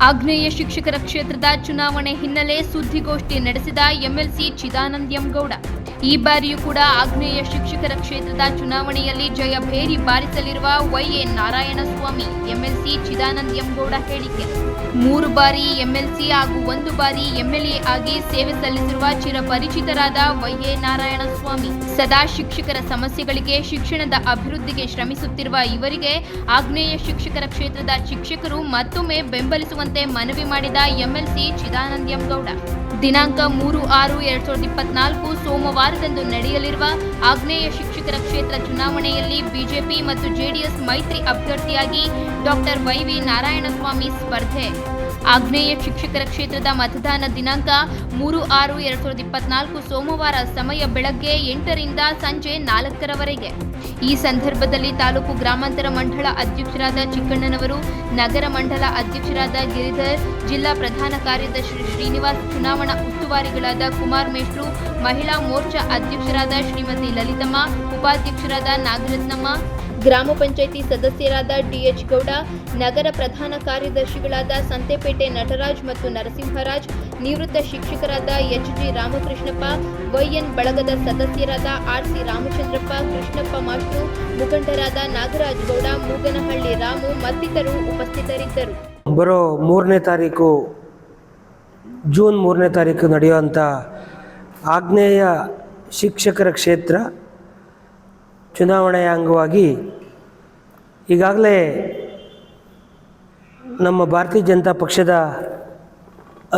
ಆಗ್ನೇಯ ಶಿಕ್ಷಕರ ಕ್ಷೇತ್ರದ ಚುನಾವಣೆ ಹಿನ್ನೆಲೆ ಸುದ್ದಿಗೋಷ್ಠಿ ನಡೆಸಿದ ಎಂಎಲ್ಸಿ ಚಿದಾನಂದ ಎಂ ಗೌಡ. ಈ ಬಾರಿಯೂ ಕೂಡ ಆಗ್ನೇಯ ಶಿಕ್ಷಕರ ಕ್ಷೇತ್ರದ ಚುನಾವಣೆಯಲ್ಲಿ ಜಯಭೇರಿ ಬಾರಿಸಲಿರುವ YA Narayanaswamy. MLC Chidananda M Gowda ಹೇಳಿಕೆ. 3 ಬಾರಿ ಎಂಎಲ್ಸಿ ಹಾಗೂ 1 ಬಾರಿ ಎಂಎಲ್ಎ ಆಗಿ ಸೇವೆ ಸಲ್ಲಿಸಿರುವ ಚಿರಪರಿಚಿತರಾದ ವೈಎ ನಾರಾಯಣಸ್ವಾಮಿ. ಸದಾ ಶಿಕ್ಷಕರ ಸಮಸ್ಯೆಗಳಿಗೆ, ಶಿಕ್ಷಣದ ಅಭಿವೃದ್ಧಿಗೆ ಶ್ರಮಿಸುತ್ತಿರುವ ಇವರಿಗೆ ಆಗ್ನೇಯ ಶಿಕ್ಷಕರ ಕ್ಷೇತ್ರದ ಶಿಕ್ಷಕರು ಮತ್ತೊಮ್ಮೆ ಬೆಂಬಲಿಸುವಂತೆ ಮನವಿ ಮಾಡಿದ ಎಂಎಲ್ಸಿ ಚಿದಾನಂದ ಎಂ ಗೌಡ. ದಿನಾಂಕ 3/6/2024 ಸೋಮವಾರದಂದು ನಡೆಯಲಿರುವ ಆಗ್ನೇಯ ಶಿಕ್ಷಕರ ಕ್ಷೇತ್ರ ಚುನಾವಣೆಯಲ್ಲಿ ಬಿಜೆಪಿ ಮತ್ತು ಜೆಡಿಎಸ್ ಮೈತ್ರಿ ಅಭ್ಯರ್ಥಿಯಾಗಿ ಡಾಕ್ಟರ್ ವೈವಿ ನಾರಾಯಣಸ್ವಾಮಿ ಸ್ಪರ್ಧೆ. ಆಗ್ನೇಯ ಶಿಕ್ಷಕರ ಕ್ಷೇತ್ರದ ಮತದಾನ ದಿನಾಂಕ 3/6/2024 ಸೋಮವಾರ. ಸಮಯ ಬೆಳಗ್ಗೆ 8ರಿಂದ ಸಂಜೆ 4ರವರೆಗೆ. ಈ ಸಂದರ್ಭದಲ್ಲಿ ತಾಲೂಕು ಗ್ರಾಮಾಂತರ ಮಂಡಳ ಅಧ್ಯಕ್ಷರಾದ ಚಿಕ್ಕಣ್ಣನವರು, ನಗರ ಮಂಡಲ ಅಧ್ಯಕ್ಷರಾದ ಗಿರಿಧರ್, ಜಿಲ್ಲಾ ಪ್ರಧಾನ ಕಾರ್ಯದರ್ಶಿ ಶ್ರೀನಿವಾಸ್, ಚುನಾವಣಾ ಉಸ್ತುವಾರಿಗಳಾದ ಕುಮಾರ್ ಮೇಷ್ಟ್ರು, ಮಹಿಳಾ ಮೋರ್ಚಾ ಅಧ್ಯಕ್ಷರಾದ ಶ್ರೀಮತಿ ಲಲಿತಮ್ಮ, ಉಪಾಧ್ಯಕ್ಷರಾದ ನಾಗರತ್ನಮ್ಮ, ಗ್ರಾಮ ಪಂಚಾಯಿತಿ ಸದಸ್ಯರಾದ ಡಿಎಚ್ ಗೌಡ, ನಗರ ಪ್ರಧಾನ ಕಾರ್ಯದರ್ಶಿಗಳಾದ ಸಂತೆಪೇಟೆ ನಟರಾಜ್ ಮತ್ತು ನರಸಿಂಹರಾಜ್, ನಿವೃತ್ತ ಶಿಕ್ಷಕರಾದ ಎಚ್ಜಿ ರಾಮಕೃಷ್ಣಪ್ಪ, ವೈಎನ್ ಬಳಗದ ಸದಸ್ಯರಾದ ಆರ್ಸಿ ರಾಮಚಂದ್ರಪ್ಪ, ಕೃಷ್ಣಪ್ಪ ಮಾಸ್ಟ್ರು, ಮುಖಂಡರಾದ ನಾಗರಾಜ್ ಗೌಡ, ಮೂಗನಹಳ್ಳಿ ರಾಮು ಮತ್ತಿತರರು ಉಪಸ್ಥಿತರಿದ್ದರು. ಬರೋ ಜೂನ್ 3ನೇ ತಾರೀಕು ನಡೆಯುವಂಥ ಆಗ್ನೇಯ ಶಿಕ್ಷಕರ ಕ್ಷೇತ್ರ ಚುನಾವಣೆಯ ಅಂಗವಾಗಿ ಈಗಾಗಲೇ ನಮ್ಮ ಭಾರತೀಯ ಜನತಾ ಪಕ್ಷದ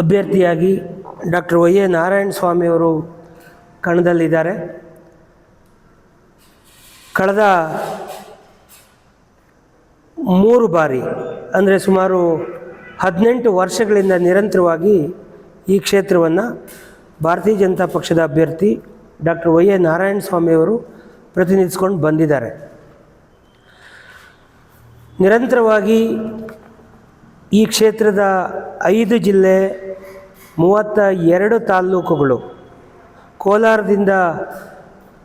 ಅಭ್ಯರ್ಥಿಯಾಗಿ ಡಾಕ್ಟರ್ ವೈಎ ನಾರಾಯಣಸ್ವಾಮಿಯವರು ಕಣದಲ್ಲಿದ್ದಾರೆ. ಕಳೆದ 3 ಬಾರಿ ಅಂದರೆ ಸುಮಾರು 18 ವರ್ಷಗಳಿಂದ ನಿರಂತರವಾಗಿ ಈ ಕ್ಷೇತ್ರವನ್ನು ಭಾರತೀಯ ಜನತಾ ಪಕ್ಷದ ಅಭ್ಯರ್ಥಿ ಡಾಕ್ಟರ್ ವೈಎ ನಾರಾಯಣಸ್ವಾಮಿಯವರು ಪ್ರತಿನಿಧಿಸ್ಕೊಂಡು ಬಂದಿದ್ದಾರೆ. ನಿರಂತರವಾಗಿ ಈ ಕ್ಷೇತ್ರದ 5 ಜಿಲ್ಲೆ, 32 ತಾಲ್ಲೂಕುಗಳು, ಕೋಲಾರದಿಂದ,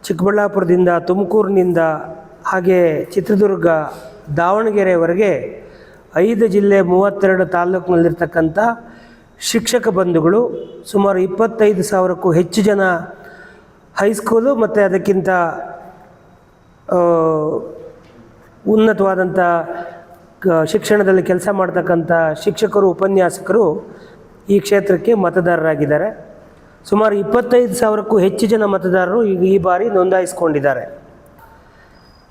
ಚಿಕ್ಕಬಳ್ಳಾಪುರದಿಂದ, ತುಮಕೂರಿನಿಂದ ಹಾಗೆ ಚಿತ್ರದುರ್ಗ, ದಾವಣಗೆರೆವರೆಗೆ 5 ಜಿಲ್ಲೆ, 32 ತಾಲ್ಲೂಕಿನಲ್ಲಿರ್ತಕ್ಕಂಥ ಶಿಕ್ಷಕ ಬಂಧುಗಳು, ಸುಮಾರು 25,000ಕ್ಕೂ ಹೆಚ್ಚು ಜನ ಹೈಸ್ಕೂಲು ಮತ್ತು ಅದಕ್ಕಿಂತ ಉನ್ನತವಾದಂಥ ಶಿಕ್ಷಣದಲ್ಲಿ ಕೆಲಸ ಮಾಡ್ತಕ್ಕಂಥ ಶಿಕ್ಷಕರು, ಉಪನ್ಯಾಸಕರು ಈ ಕ್ಷೇತ್ರಕ್ಕೆ ಮತದಾರರಾಗಿದ್ದಾರೆ. ಸುಮಾರು 25,000ಕ್ಕೂ ಹೆಚ್ಚು ಜನ ಮತದಾರರು ಈಗ ಈ ಬಾರಿ ನೋಂದಾಯಿಸ್ಕೊಂಡಿದ್ದಾರೆ.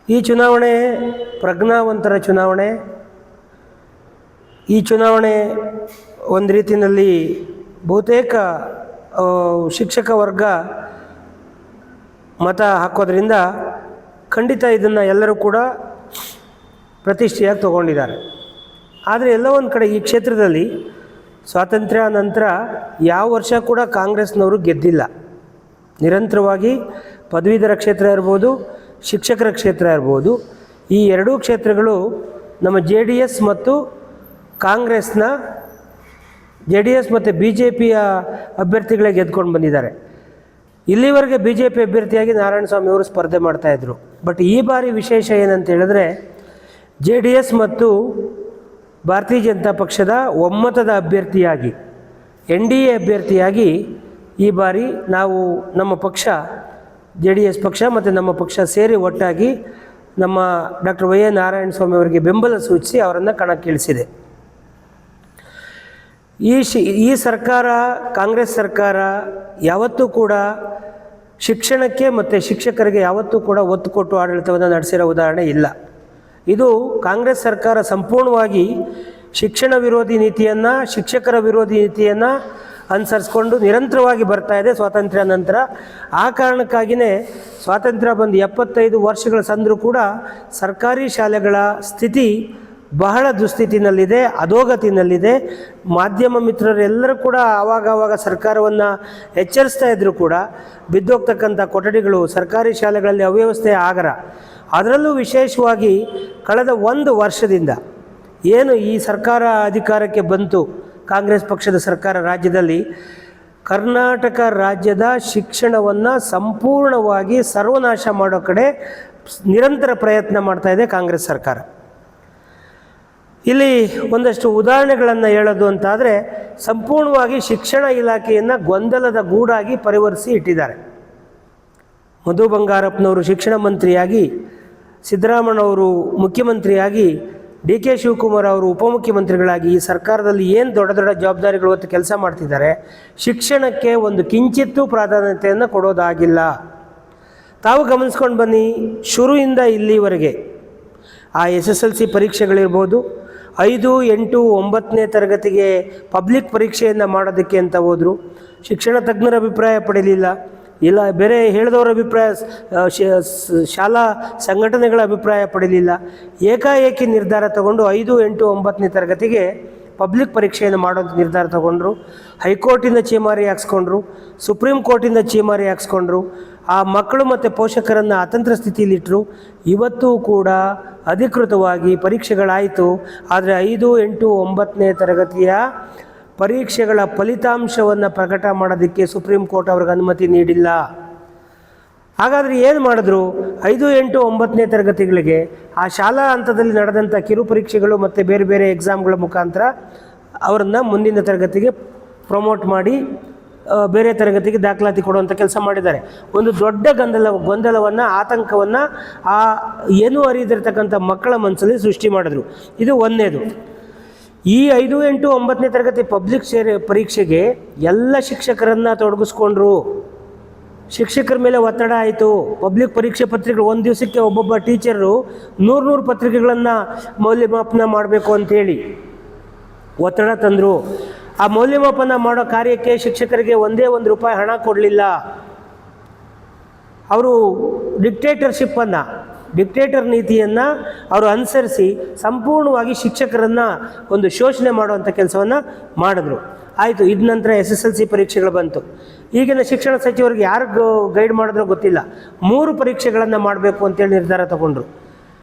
ಈ ಚುನಾವಣೆ ಪ್ರಜ್ಞಾವಂತರ ಚುನಾವಣೆ. ಈ ಚುನಾವಣೆ ಒಂದು ರೀತಿಯಲ್ಲಿ ಬಹುತೇಕ ಶಿಕ್ಷಕ ವರ್ಗ ಮತ ಹಾಕೋದ್ರಿಂದ ಖಂಡಿತ ಇದನ್ನು ಎಲ್ಲರೂ ಕೂಡ ಪ್ರತಿಷ್ಠೆಯಾಗಿ ತಗೊಂಡಿದ್ದಾರೆ. ಆದರೆ ಎಲ್ಲೋ ಒಂದು ಕಡೆ ಈ ಕ್ಷೇತ್ರದಲ್ಲಿ ಸ್ವಾತಂತ್ರ್ಯ ನಂತರ ಯಾವ ವರ್ಷ ಕೂಡ ಕಾಂಗ್ರೆಸ್ನವರು ಗೆದ್ದಿಲ್ಲ. ನಿರಂತರವಾಗಿ ಪದವೀಧರ ಕ್ಷೇತ್ರ ಇರ್ಬೋದು, ಶಿಕ್ಷಕರ ಕ್ಷೇತ್ರ ಇರ್ಬೋದು, ಈ ಎರಡೂ ಕ್ಷೇತ್ರಗಳು ನಮ್ಮ JDS ಮತ್ತು ಬಿ ಜೆ ಪಿಯ ಅಭ್ಯರ್ಥಿಗಳೇ ಗೆದ್ಕೊಂಡು ಬಂದಿದ್ದಾರೆ. ಇಲ್ಲಿವರೆಗೆ BJP ಅಭ್ಯರ್ಥಿಯಾಗಿ ನಾರಾಯಣಸ್ವಾಮಿ ಅವರು ಸ್ಪರ್ಧೆ ಮಾಡ್ತಾಯಿದ್ರು. ಬಟ್ ಈ ಬಾರಿ ವಿಶೇಷ ಏನಂತ ಹೇಳಿದ್ರೆ JDS ಮತ್ತು ಭಾರತೀಯ ಜನತಾ ಪಕ್ಷದ ಒಮ್ಮತದ ಅಭ್ಯರ್ಥಿಯಾಗಿ, NDA ಅಭ್ಯರ್ಥಿಯಾಗಿ ಈ ಬಾರಿ ನಾವು ನಮ್ಮ ಪಕ್ಷ JDS ಪಕ್ಷ ಮತ್ತು ನಮ್ಮ ಪಕ್ಷ ಸೇರಿ ಒಟ್ಟಾಗಿ ನಮ್ಮ ಡಾಕ್ಟರ್ ವೈಎ ನಾರಾಯಣಸ್ವಾಮಿ ಅವರಿಗೆ ಬೆಂಬಲ ಸೂಚಿಸಿ ಅವರನ್ನು ಕಣಕ್ಕಿಳಿಸಿದೆ. ಈ ಸರ್ಕಾರ, ಕಾಂಗ್ರೆಸ್ ಸರ್ಕಾರ ಯಾವತ್ತೂ ಕೂಡ ಶಿಕ್ಷಣಕ್ಕೆ ಮತ್ತು ಶಿಕ್ಷಕರಿಗೆ ಯಾವತ್ತೂ ಕೂಡ ಒತ್ತು ಕೊಟ್ಟು ಆಡಳಿತವನ್ನು ನಡೆಸಿರೋ ಉದಾಹರಣೆ ಇಲ್ಲ. ಇದು ಕಾಂಗ್ರೆಸ್ ಸರ್ಕಾರ ಸಂಪೂರ್ಣವಾಗಿ ಶಿಕ್ಷಣ ವಿರೋಧಿ ನೀತಿಯನ್ನು, ಶಿಕ್ಷಕರ ವಿರೋಧಿ ನೀತಿಯನ್ನು ಅನುಸರಿಸ್ಕೊಂಡು ನಿರಂತರವಾಗಿ ಬರ್ತಾ ಇದೆ ಸ್ವಾತಂತ್ರ್ಯ ನಂತರ. ಆ ಕಾರಣಕ್ಕಾಗಿಯೇ ಸ್ವಾತಂತ್ರ್ಯ ಬಂದು 75 ವರ್ಷಗಳ ಸಂದರೂ ಕೂಡ ಸರ್ಕಾರಿ ಶಾಲೆಗಳ ಸ್ಥಿತಿ ಬಹಳ ದುಸ್ಥಿತಿನಲ್ಲಿದೆ, ಅಧೋಗತಿನಲ್ಲಿದೆ. ಮಾಧ್ಯಮ ಮಿತ್ರರೆಲ್ಲರೂ ಕೂಡ ಆವಾಗ ಸರ್ಕಾರವನ್ನು ಎಚ್ಚರಿಸ್ತಾ ಇದ್ದರೂ ಕೂಡ ಬಿದ್ದೋಗ್ತಕ್ಕಂಥ ಕೊಠಡಿಗಳು, ಸರ್ಕಾರಿ ಶಾಲೆಗಳಲ್ಲಿ ಅವ್ಯವಸ್ಥೆ ಆಗರ. ಅದರಲ್ಲೂ ವಿಶೇಷವಾಗಿ ಕಳೆದ 1 ವರ್ಷದಿಂದ ಏನು ಈ ಸರ್ಕಾರ ಅಧಿಕಾರಕ್ಕೆ ಬಂತು, ಕಾಂಗ್ರೆಸ್ ಪಕ್ಷದ ಸರ್ಕಾರ ರಾಜ್ಯದಲ್ಲಿ, ಕರ್ನಾಟಕ ರಾಜ್ಯದ ಶಿಕ್ಷಣವನ್ನು ಸಂಪೂರ್ಣವಾಗಿ ಸರ್ವನಾಶ ಮಾಡೋ ಕಡೆ ನಿರಂತರ ಪ್ರಯತ್ನ ಮಾಡ್ತಾ ಇದೆ ಕಾಂಗ್ರೆಸ್ ಸರ್ಕಾರ. ಇಲ್ಲಿ ಒಂದಷ್ಟು ಉದಾಹರಣೆಗಳನ್ನು ಹೇಳೋದು ಅಂತಾದರೆ, ಸಂಪೂರ್ಣವಾಗಿ ಶಿಕ್ಷಣ ಇಲಾಖೆಯನ್ನು ಗೊಂದಲದ ಗೂಡಾಗಿ ಪರಿವರ್ತಿಸಿ ಇಟ್ಟಿದ್ದಾರೆ. ಮಧು ಬಂಗಾರಪ್ಪನವರು ಶಿಕ್ಷಣ ಮಂತ್ರಿಯಾಗಿ, ಸಿದ್ದರಾಮಯ್ಯನವರು ಮುಖ್ಯಮಂತ್ರಿಯಾಗಿ, ಡಿ ಕೆ ಶಿವಕುಮಾರ್ ಅವರು ಉಪಮುಖ್ಯಮಂತ್ರಿಗಳಾಗಿ ಈ ಸರ್ಕಾರದಲ್ಲಿ ಏನು ದೊಡ್ಡ ದೊಡ್ಡ ಜವಾಬ್ದಾರಿಗಳು ಹೊತ್ತು ಕೆಲಸ ಮಾಡ್ತಿದ್ದಾರೆ. ಶಿಕ್ಷಣಕ್ಕೆ ಒಂದು ಕಿಂಚಿತ್ತೂ ಪ್ರಾಧಾನ್ಯತೆಯನ್ನು ಕೊಡೋದಾಗಿಲ್ಲ. ತಾವು ಗಮನಿಸ್ಕೊಂಡು ಬನ್ನಿ, ಶುರುವಿಂದ ಇಲ್ಲಿವರೆಗೆ ಆ SSLC ಪರೀಕ್ಷೆಗಳಿರ್ಬೋದು, 5, 8, 9ನೇ ತರಗತಿಗೆ ಪಬ್ಲಿಕ್ ಪರೀಕ್ಷೆಯನ್ನು ಮಾಡೋದಕ್ಕೆ ಅಂತ ಹೋದರು. ಶಿಕ್ಷಣ ತಜ್ಞರ ಅಭಿಪ್ರಾಯ ಪಡೀಲಿಲ್ಲ, ಇಲ್ಲ ಬೇರೆ ಹೇಳಿದವರ ಅಭಿಪ್ರಾಯ, ಶಾಲಾ ಸಂಘಟನೆಗಳ ಅಭಿಪ್ರಾಯ ಪಡೀಲಿಲ್ಲ. ಏಕಾಏಕಿ ನಿರ್ಧಾರ ತಗೊಂಡು 5, 8, 9ನೇ ತರಗತಿಗೆ ಪಬ್ಲಿಕ್ ಪರೀಕ್ಷೆಯನ್ನು ಮಾಡೋದು ನಿರ್ಧಾರ ತಗೊಂಡ್ರು. ಹೈಕೋರ್ಟಿಂದ ಚೀಮಾರಿ ಹಾಕ್ಸ್ಕೊಂಡ್ರು, ಸುಪ್ರೀಂ ಕೋರ್ಟಿಂದ ಚೀಮಾರಿ ಹಾಕ್ಸ್ಕೊಂಡ್ರು. ಆ ಮಕ್ಕಳು ಮತ್ತು ಪೋಷಕರನ್ನು ಅತಂತ್ರ ಸ್ಥಿತಿಯಲ್ಲಿಟ್ಟರು. ಇವತ್ತೂ ಕೂಡ ಅಧಿಕೃತವಾಗಿ ಪರೀಕ್ಷೆಗಳಾಯಿತು. ಆದರೆ 5, 8, 9ನೇ ತರಗತಿಯ ಪರೀಕ್ಷೆಗಳ ಫಲಿತಾಂಶವನ್ನು ಪ್ರಕಟ ಮಾಡೋದಕ್ಕೆ ಸುಪ್ರೀಂ ಕೋರ್ಟ್ ಅವ್ರಿಗೆ ಅನುಮತಿ ನೀಡಿಲ್ಲ. ಹಾಗಾದರೆ ಏನು ಮಾಡಿದ್ರು? 5, 8, 9ನೇ ತರಗತಿಗಳಿಗೆ ಆ ಶಾಲಾ ಹಂತದಲ್ಲಿ ನಡೆದಂಥ ಕಿರು ಪರೀಕ್ಷೆಗಳು ಮತ್ತು ಬೇರೆ ಬೇರೆ ಎಕ್ಸಾಮ್ಗಳ ಮುಖಾಂತರ ಅವರನ್ನು ಮುಂದಿನ ತರಗತಿಗೆ ಪ್ರಮೋಟ್ ಮಾಡಿ ಬೇರೆ ತರಗತಿಗೆ ದಾಖಲಾತಿ ಕೊಡುವಂಥ ಕೆಲಸ ಮಾಡಿದ್ದಾರೆ. ಒಂದು ದೊಡ್ಡ ಗೊಂದಲವನ್ನು, ಆತಂಕವನ್ನು ಆ ಏನೂ ಅರಿಯದಿರ್ತಕ್ಕಂಥ ಮಕ್ಕಳ ಮನಸ್ಸಲ್ಲಿ ಸೃಷ್ಟಿ ಮಾಡಿದ್ರು. ಇದು ಒಂದನೇದು. ಈ 5, 8, 9ನೇ ತರಗತಿ ಪಬ್ಲಿಕ್ ಪರೀಕ್ಷೆಗೆ ಎಲ್ಲ ಶಿಕ್ಷಕರನ್ನು ತೊಡಗಿಸ್ಕೊಂಡ್ರು. ಶಿಕ್ಷಕರ ಮೇಲೆ ಒತ್ತಡ ಆಯಿತು. ಪಬ್ಲಿಕ್ ಪರೀಕ್ಷೆ ಪತ್ರಿಕೆಗಳು ಒಂದು ದಿವಸಕ್ಕೆ ಒಬ್ಬೊಬ್ಬ ಟೀಚರು 100 ಪತ್ರಿಕೆಗಳನ್ನು ಮೌಲ್ಯಮಾಪನ ಮಾಡಬೇಕು ಅಂಥೇಳಿ ಒತ್ತಡ ತಂದರು. ಆ ಮೌಲ್ಯಮಾಪನ ಮಾಡೋ ಕಾರ್ಯಕ್ಕೆ ಶಿಕ್ಷಕರಿಗೆ ಒಂದೇ ₹1 ಹಣ ಕೊಡಲಿಲ್ಲ. ಅವರು ಡಿಕ್ಟೇಟರ್ ನೀತಿಯನ್ನು ಅವರು ಅನುಸರಿಸಿ ಸಂಪೂರ್ಣವಾಗಿ ಶಿಕ್ಷಕರನ್ನು ಒಂದು ಶೋಷಣೆ ಮಾಡುವಂಥ ಕೆಲಸವನ್ನು ಮಾಡಿದ್ರು. ಆಯಿತು. ಇದ ನಂತರ SSLC ಪರೀಕ್ಷೆಗಳು ಬಂತು. ಈಗಿನ ಶಿಕ್ಷಣ ಸಚಿವರಿಗೆ ಯಾರು ಗೈಡ್ ಮಾಡಿದ್ರೋ ಗೊತ್ತಿಲ್ಲ, 3 ಪರೀಕ್ಷೆಗಳನ್ನು ಮಾಡಬೇಕು ಅಂತೇಳಿ ನಿರ್ಧಾರ ತಗೊಂಡ್ರು.